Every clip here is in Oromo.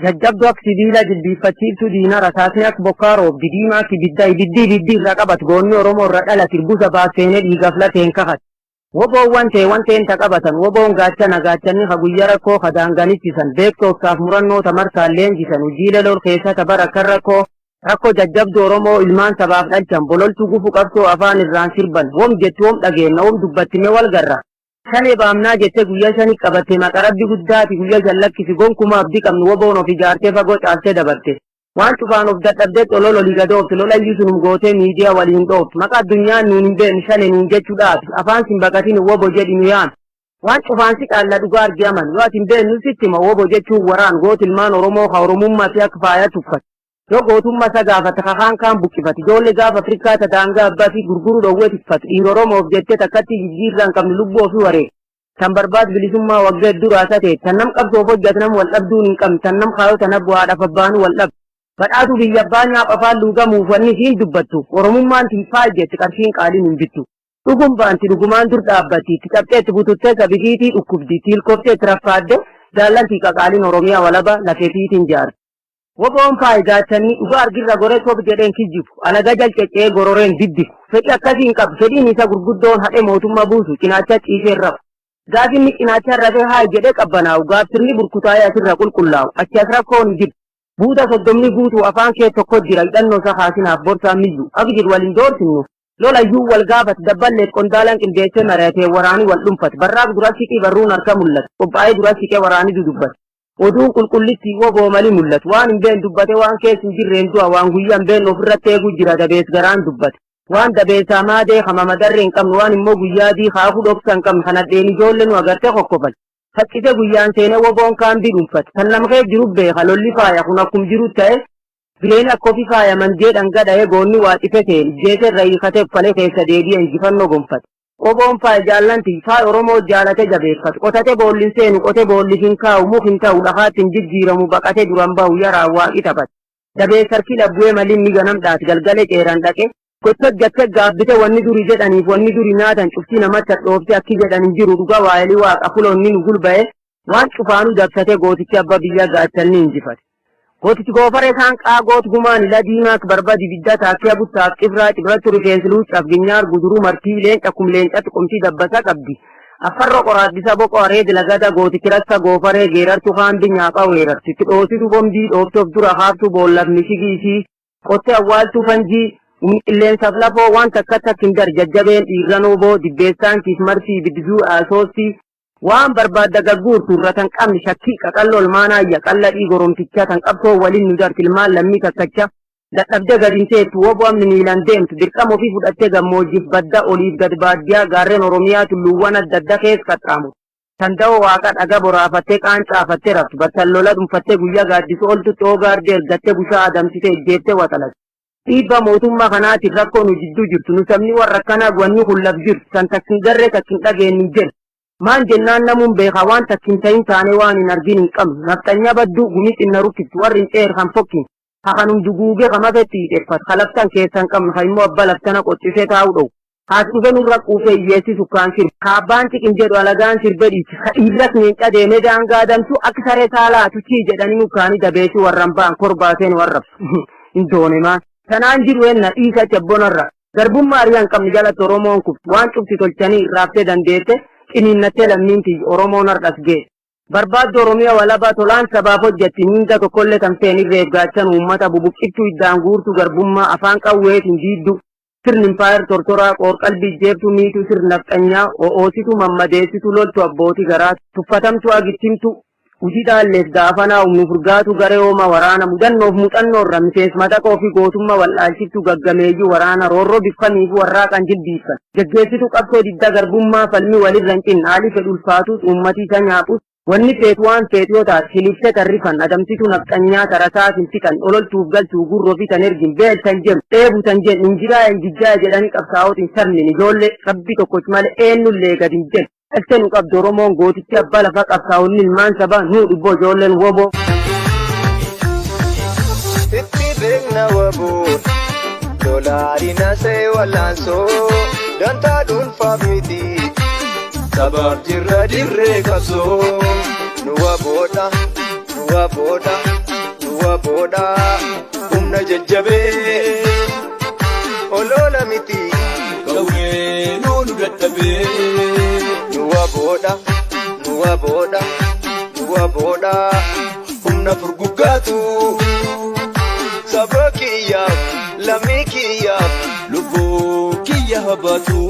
jajjabduu akka sibiila jilbiiffachiiftu diina rasaasni akka bokkaa roobdi diimaa kibidda ibiddi irra qabat goonni Oromoo irra dhala sirbusa baaseenee dhiigaaf lateen kakat. Woboowwan ta'een taqabatan woboon gaachanni guyyaa rakkoo daanganichisan beektootaaf murannoota markaan leenjisan hojiilee lol keessatti bara kan rakkoo jajjabduu Oromoo ilmaan sabaaf dhalchan bololtuu gufu qabsoo afaan irraan sirban wom jetti wom dhageenna wom dubbattime wal garra. Shalee baamnaa jettee guyyaa shanii qabatte maqarabbi guddaati guyyaa jallakkisi gonkumaa abdii qabnu woboon of ijaartee fagoo caaltee dabarte. Waan cufaan of dadhabdee xolol olii gadoofte lolayyuu sunum gootee miidiyaa waliin dhooftu maqaa addunyaan nuun hin beekne shalee nuun jechuudhaaf afaan sin baqatiin wobo jedhi nu yaam. Waan cufaan si qaalla dhugaa argaman yoo ati hin beeknu sittima wobo jechuun waraan goot ilmaan Oromoo ka Oromummaa fi akka faayaa tuffate. Yoo gootummaa isa gaafate kakaan kaan buqqifate ijoollee gaafa Afrikaa tadaangaa abbaa fi gurguruu dhoowwee tiffate dhiira Oromoof jettee takkatti jijjiirraan qabnu lubbuu ofii wareege. Tan barbaad bilisummaa waggaa duraasa ta'e tan nam qabsoof hojjetu nam wal dhabduun hin qabne tan nam kaayoo tan bu'aadhaaf abbaanuu wal dhabdu. Badhaatu biyya abbaa nyaap afaan luugamuuf wanni siin dubbattu Oromummaan tiifaa jetti qarshiin qaaliin hin bittu. Dhugum baanti dhugumaan dur dhaabbatti itti qabxeetti bututtee sabiitiitii dhukkubdi tiilkofteetti raffaadde jaallantii qaqaaliin Oromiyaa walaba lafeefiitiin jaarti. Woboon faayidaachanii dhugaa argirra goree soof jedheen kijjifu alaga jalcecee gororeen diddiku fedhi akkasiin qabu fedhiin isa gurguddoon hadhee mootummaa buusu cinaacha ciisee rafu. Gaafinni cinaacha rafee haa jedhee qabbanaa'u gaafsirni burkutaa'ee asirra qulqullaa'u achi as rakkoon jiru. Buuta soddomni guutuu afaan kee tokko jira hidhannoo isaa haasinaaf borsaa miyyu akka jiru waliin doorsinu lolayyuu wal gaafate dabballeef qondaalaan qindeessee maratee waraanii wal dhuunfate barraaf dura siqii barruun harka mul'ate qophaa'ee dura siqee waraanii dudubbate oduun qulqullitti woboo malii mul'atu waan hin beekne dubbate waan keessa hin jirreen du'a waan guyyaa hin beekne ofirratti eeguu jira dabees garaan dubbate waan dabeesaa maadee hama madarree hin qabne waan immoo guyyaadii haafuu dhoksa hin qabne kana dheen ijoollee nu agartee kokkofate. Fakkise guyyaan seenee woboon kaan dhuunfate kan namkee jiru beeka lolli faaya kun akkum jiru ta'e bileen akka ofii faayaman jedhan gadha'ee goonni waa xife ta'e jeesee irra hiikatee uffalee keessa deebi'ee injifannoo gonfate. Woboon faaya jaallanti faaya Oromoo jaalate jabeeffate qotate boolli seenu qote boolli hin kaa'u muk hin ta'u lafaatti hin jijjiiramu baqatee duran bahu yaraa waaqi taphate. Dabees harki labbu'ee maliin ni ganamdhaati galgalee qeeran dhaqe. Gocha gatte gaabbite wanni duri jedhaniif wanni duri nyaatan cuftii namatti dhoofte akki jedhan jiru dhuga waa'elii waaqa fuloonni nu gulba'e waan cufaanuu dabsate gootichi abba biyya gaachalni injifate. Gootichi goofaree isaan qaagoot gumaan ila diimaak barbadi bidda taakkee buttaaf cibratti rifeensi luucaaf ginyaar guduruu martii leenca kum leencatti qumtii dabbasa qabdi. Affarra qoraaddisa boqoo areedi lagada gootichi rassa goofaree geerartu haambi nyaaphaa weerarti. Itti dhoositu bombii dhooftoof dura haaftu boollaaf mishigiisii qottee awwaaltuu fanjii. Illeensaaf lafoo waan takkatti hin dar jajjabeen dhiirran oboo dibbeessaan kiis marsii biddisuu asoosii waan barbaadda gagguurtu irra tan qabni shakkii qaqalloo ilmaanaayya qalla dhiigoromtichaa tan qabsoo waliin nu darti ilmaan lammii takkacha dadhabdee gadiin seettu woboo amni miilan deemtu dirqama ofii fudhattee gammoojjiif badda oliif gad baadiyyaa gaarreen Oromiyaa tulluuwwan adda adda keessa qaxxaamu. Tan da'oo waaqa dhaga boraafattee qaancaafattee raftu battallola dhuunfattee guyyaa gaaddisuu oltu xoogaardee ergattee bushaa adamsitee ijjeettee waxalatti. Dhiibba mootummaa kanaatiin rakkoo nu jidduu jirtu nu sabni warra akkanaa gwanni hullaf jirtu kan takkin garree takkin dhageenye jedhu maan jennaan namuun beekaa waan takkin ta'in taane waan hin argin hin qabnu nafxanyaa badduu gumii xinna rukkiftu warri hin ceer kan fokkin hakanum duguugee kamafetti hidheeffatu kalaftan keessan qabnu ha immoo abba laftana qoccisee taa'u dhowu haati dhufe nurra quufee hiyyeessisu kaan sirbe kaabbaan ciqin jedhu alagaan sirbe dhiichi dhiirras neenca deemee daangaa adamsu akka saree saalaatu chii jedhanii mukaanii dabeesii warran ba'an korbaaseen warrabsu hin doone maan. Kanaan jiru enna dhiisa chabbonarra garbummaa ariyaan qabni jalatti Oromoon kuftu waan cufti tolchanii irraaftee dandeette qiniinnattee lammiinti Oromoon har'as ga'e. Barbaaddu Oromiyaa walabaa tolaan sabaaf hojjetti miinda tokkollee kan ta'een irreef gaachan uummata bubuqqiftuu iddaan guurtu garbummaa afaan qawweetiin diiddu sirni impaayar tortoraa qoorqalbii jeeftu miitu sirna nafxanyaa oositu mammadeessitu loltu abbootii garaa tuffatamtu agittimtu. Ujiidhaalleef gaafanaa humnu furgaatu garee hooma waraana mudannoof muuxannoorra miseensa madaqoo fi gootummaa wal'aalchiftu gaggameeyyuu waraana roorroo biffaniif warraa kan jilbiifan geggeessitu qabsoo didda garbummaa falmii walirra hin cinne haalii fedhu ulfaatuus uummatii isa nyaapus wanni feetu waan feetu yoo taate shiliftee tarrifan adamsitu nafxanyaa tarasaa sinfiqan ololtuuf galchuu gurroo fi tan ergin beeltan jedhu dheebu tan jedhu injiraa injijjaa jedhanii qabsaa'ootiin sabnin ijoollee rabbi tokkochi malee eenyullee gadi hin jedhu. Akka nu qabdu Oromoon gootichi abbaa lafa qabsaa'onni ilmaan sabaa nu dhibboo ijoolleen woboo. Itti beekna woboo lolaari nasee walaansoo dantaa dhuunfaa miti sabaaf jirra dirree qabsoo nu waboodha du'a booda humna jajjabee olola miti Gawwee nuun dadhabee du'a booda humna furguggaatu saba kiyyaaf lammii kiyyaaf lubbuu kiyya habaatu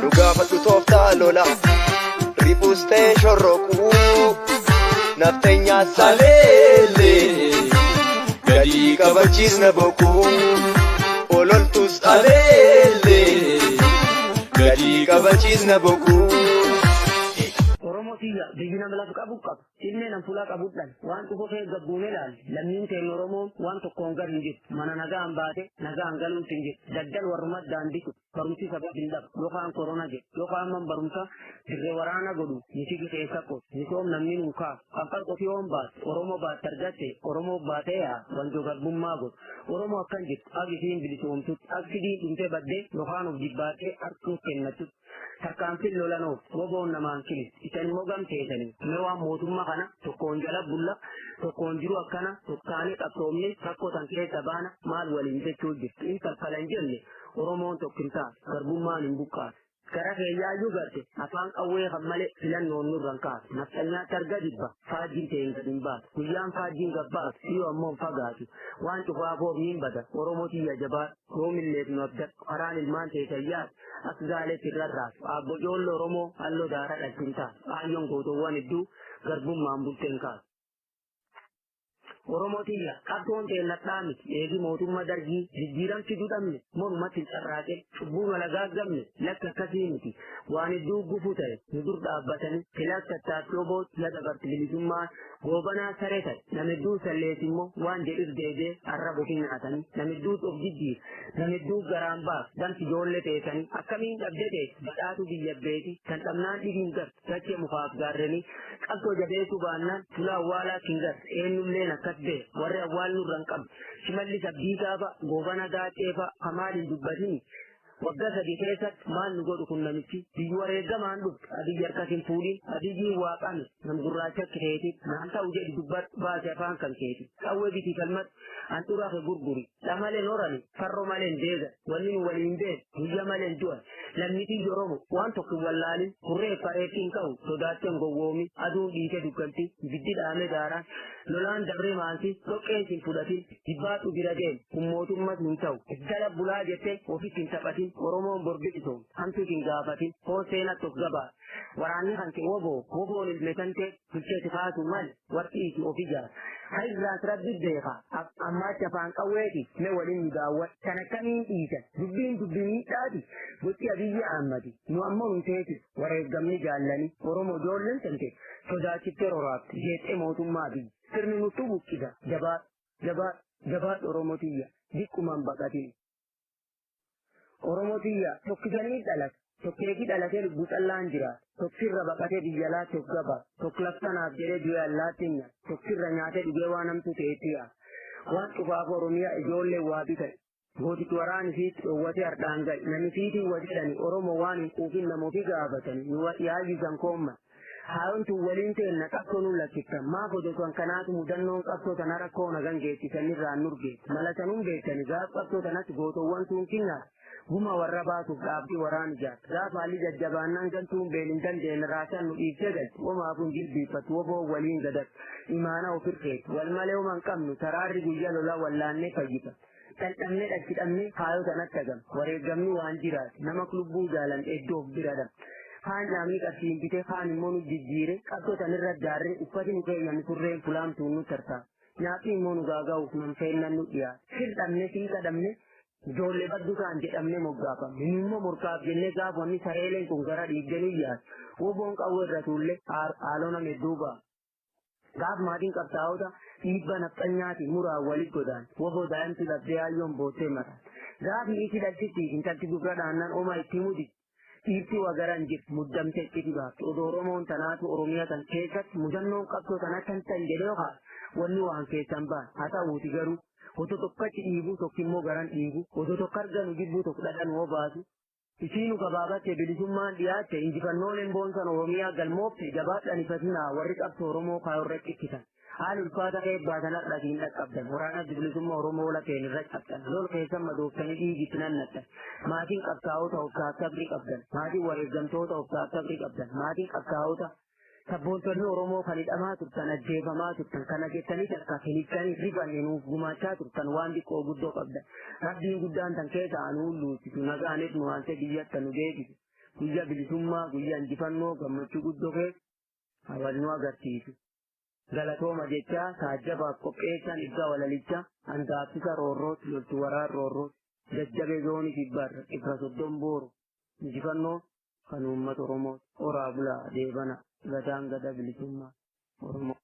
nu gaafadhu tooftaa lola ribuus ta'e shorroquu nafteenyaa saleellee gadi qabachiisna boquu ololtus aleellee gadi qabachiisna boquu. Oromootiya biyyi nama lafa qabu qaba. Ilmee nam fulaa qabudhaan waan dhufee gabbuunee laal lammiin keenya Oromoon waan tokkoon gar hin jiru. Mana nagaan baate nagaan galuutti hin jiru. Daddal warrumat daandisu barumsi sabab hin dhabu. Yookaan korona jedhu yookaan man barumsa dirree waraana godhu niti keessa qotu. Nisoom namni nuukaa kan qotii oon baate Oromoo baate argatte Oromoo baatee yaa wanjoo garbummaa godhu. Oromoo akkan jirtu akka isiin bilisoomtutti akka sidiin dhumtee baddee yookaan of jibbaatee harkuuf kennatutti. Tarkaanfiin lolanoof woboon namaan kilis isan immoo gamteessanii mee waan mootummaa kana tokkoon jala bulla tokkoon jiru akkana tokkaanii qabsoomne rakkotan keessa baana maal waliin jechuu jirtu in kalkalan jenne Oromoon tokkintaa garbummaan hin buqqaatu. Gara keeyyaayyuu garte afaan qawwee kan malee filannoon nurraan kaasu naftanyaatti arga dibba faajjiin ta'een gad hin baatu guyyaan faajjiin gabbaatu dhiyoo ammoo hin fagaatu waan cufaa boobniin bada Oromootii jabaa yoomilleef nu abdad karaan ilmaan teessayyaat as gaaleetti irrarraas abbo ijoollee Oromoo halloo daara dhaltiin taatu aayyoon gootowwan hedduu garbummaan bulteen kaasu. Oromootiya qabsoon teelladhaa miti eegi mootummaa dargii jijjiiramti dudhamne mormatti carraaqe cubbuu malagaagamne lakka akkasii miti waan hedduu gufuu ta'e nu dur dhaabbatanii filas tattaaffii oboot laga bartibilisummaa goobanaa saree ta'e nama hedduu sallees immoo waan jedhus deebee arraba ofii nyaatanii nama hedduus of jijjiir nama hedduu garaan baas danti ijoollee teessanii akkamiin dhabde teessu badhaatu biyya beeti kan dhabnaan dhibiin gar dachee mukaaf gaarranii qabsoo jabeessuu baannaan tula awwaalaa kingar eenyulleen akkas bee warri awwaal nurraan qabu shimalli sabbii gaafa goobana gaacheefa kamaaliin dubbatini waggaa sadii keessatti maal nu godhu kun namichi biyyi wareegamaan dhuftu adiyyi harkas hin fuudhin adiyyi waaqame nam gurraacha keeti naan ta'u jedhi dubbatu baase afaan kan keeti qawwee bitii falmatu handhuraa fi gurguri dhamaleen horani farro maleen deega wanni nu waliin beek guyya maleen du'an lammitii Oromoo waan tokko wallaalin kurree fareetiin ka'u sodaachan gowwoomi aduun dhiite dukkanti biddi dhaame daaraan lolaan dabree maansi dhoqqeen sin fudhatin dibbaatu bira deem kun mootummas hin ta'u iddala bulaa jettee ofitti hin taphatin Oromoon borbidisoom hamtu hin gaafatin hoo seenatti of gabaa waraanni kan kee woboon ilme tantee bulcheeti kaasuu mal warqiiti of ijaar hairraas rabbi beeka ammaatti afaan qawweeti mee waliin nu daawwat kan akkamiin dhiisan dubbii miidhaati gochi Abiyyi Ahmadi nu ammoo hin teeti wareegamni jaallanii Oromoo ijoolleen tante sodaachittee roraatti jeexee mootummaa biyyi sirni nutti buqqisa jabaat Oromootiyya diqqumaan baqatin Oromootiyya tokkisanii dhalate tokkeetii dhalatee lubbuu callaan jira tokkirra baqatee biyya laatti of gaba tokklaftanaaf jedhee du'e allaattiin tokkirra nyaatee dhugee waan hamtu ta'eettiya waan cufaaf Oromiyaa ijoollee waa bita'e gootichi waraani fiitti dhoowwatee hardhaan ga'e nami fiitiin wadidhani Oromoo waan hin quufin namoofii gaafatani nu yaayyisan koomman haayontu waliin teenna qabsoo nu lakkiftan maaf odotuan kanaatu mudannoon qabsoo tana rakkoo nagan geessisanirraan nurgeessi malatanuun beektani gaaf qabsoo tanatti gootowwan tuun kinnaat guma warra baasuuf dhaabbii waraan ijaar gaaf haalli jajjabaannaan galtuun beelin dandeenye raasaan nu dhiibsee galti womaafuun jilbiiffatu woboo waliin gadat imaana ofirreetu wal malee homan qabnu taraarri guyya lolaa wallaannee fayyifat dhandhamne dhachidhamne haayoo tanatti agam wareegamni waan jiraati nama lubbuu jaalan hedduu of bira dham kaan dhaamni qabsiin bitee kaan immoo nu jijjiire qabsoo tanirra jaarree uffati nu keeyyanni turreen fulaamtuun nu tartaa nyaati immoo nu gaaga'uuf nan feennan nu dhiyaat hirdhamne siiqadhamne ijoollee baddu kaan jedhamne moggaafamne immoo morkaaf jennee gaaf wanni sareeleen kun gara dhiigdanii yaas woboon qawwee irra tuullee haalona hedduu ba'a. Gaaf maatiin qabsaa'ota dhiibba nafxanyaatiin muraa walit godaan woboo daa'imti dhabdee hayyoon boottee mataan gaaf niitii dhaltitti intalti dubra dhaannaan oma itti mudi dhiirti wagaran jirti muddamtee itti baafte odoo Oromoon tanaatu Oromiyaa tan keessatti mudannoon qabsoo tanatti tan jedhee haa wanni waan keessan ba'an haa ta'uuti garuu otoo tokkotti dhiibuu tokkimmoo garan dhiibuu otoo tokko arganu jibbuu tokko dhadhan hoo baasu isiinu gabaabatte bilisummaan dhiyaatte injifannooleen boonsan Oromiyaa galmoofte jabaadhaan ifatinaa warri qabsoo Oromoo kaayorra qiccitan haal ulfaata kee baatana dhatiin dhaqqabdan waraana bilisummaa Oromoo lafeen irra cabdan lol keessan madooftanii dhiigitti nannattan maatiin qabsaa'ota obsaa sabri qabdan maatiin wareeggamtoota obsaa sabri qabdan maatiin qabsaa'ota sabboontonni Oromoo kan hidhamaa turtan ajjeefamaa turtan kana jettanii takka hiikkanii rifanne nuuf gumaachaa turtan waan xiqqoo guddoo qabdan rabbiin guddaan tan keessa anuu luusisu nagaanis nu waante biyyatti nu deebisu guyyaa bilisummaa guyyaa injifannoo gammachuu guddoo keessa hawal nu agarsiisu galatooma jecha taajjabaaf qopheessan ibsa walalicha handaaffisa roorrooti loltu waraan roorrooti jajjabee zoonii kibbaarra ibra soddon booru injifannoo kan uummata Oromoo oraa bulaa deebana gadaan gada bilisummaa Oromoo.